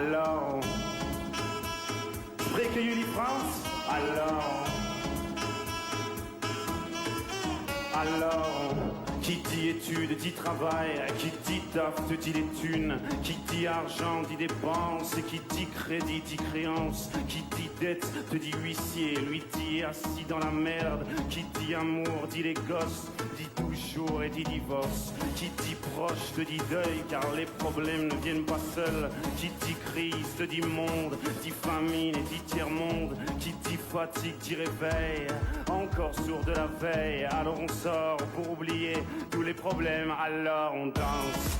Alors, recueillir France. Alors, qui dit études dit travail, qui dit taf te dit les thunes, qui dit argent dit dépenses, qui dit crédit dit créance, qui dit dette te dit huissier, lui dit assis dans la merde, qui dit amour dit les gosses, dit toujours et dit divorce, qui dit proche te dit deuil car les problèmes ne viennent pas seuls, qui dit crise te dit monde, dit famine et dit tiers-monde, qui dit fatigue dit réveil, encore sourd de la veille, alors on sort pour oublier tous les problèmes, alors on danse.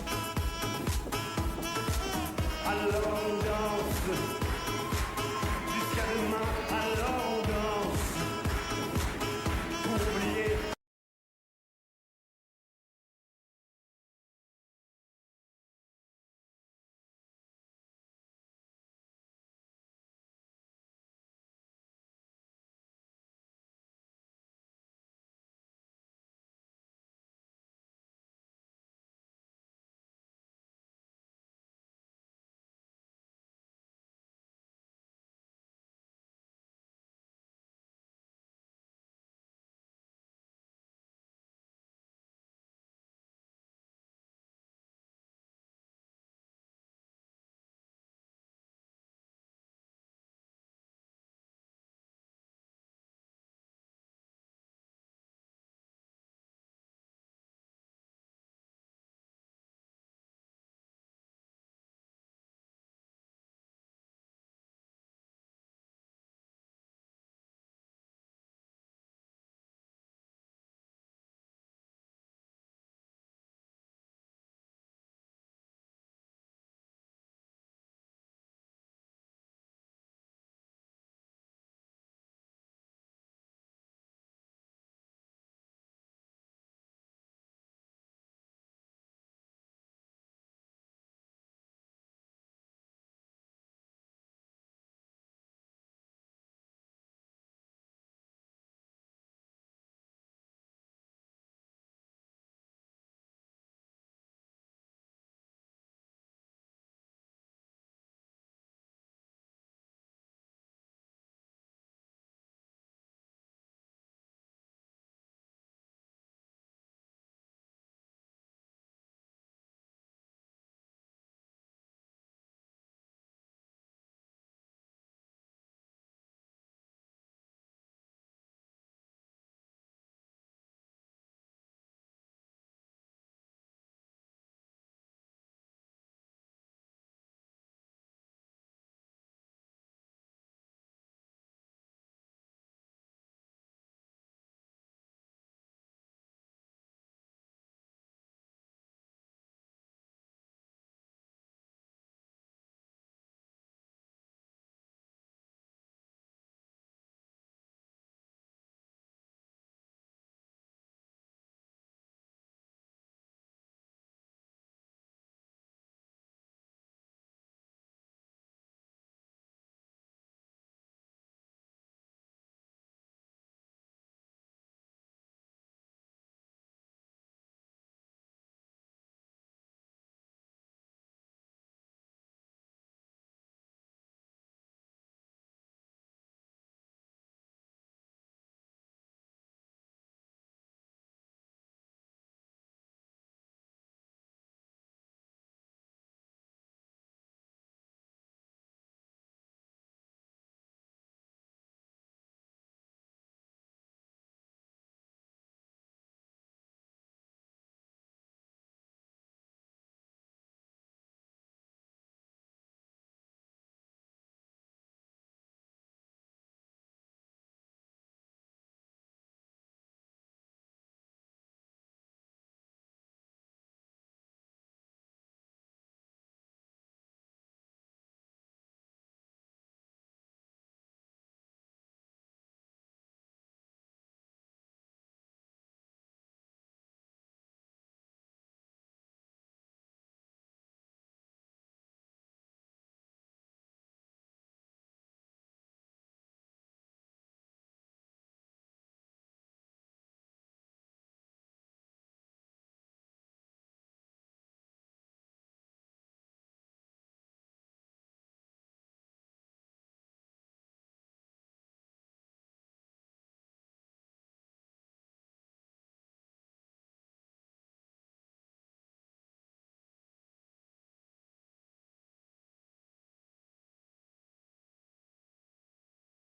Alors on danse jusqu'à demain, alors on danse.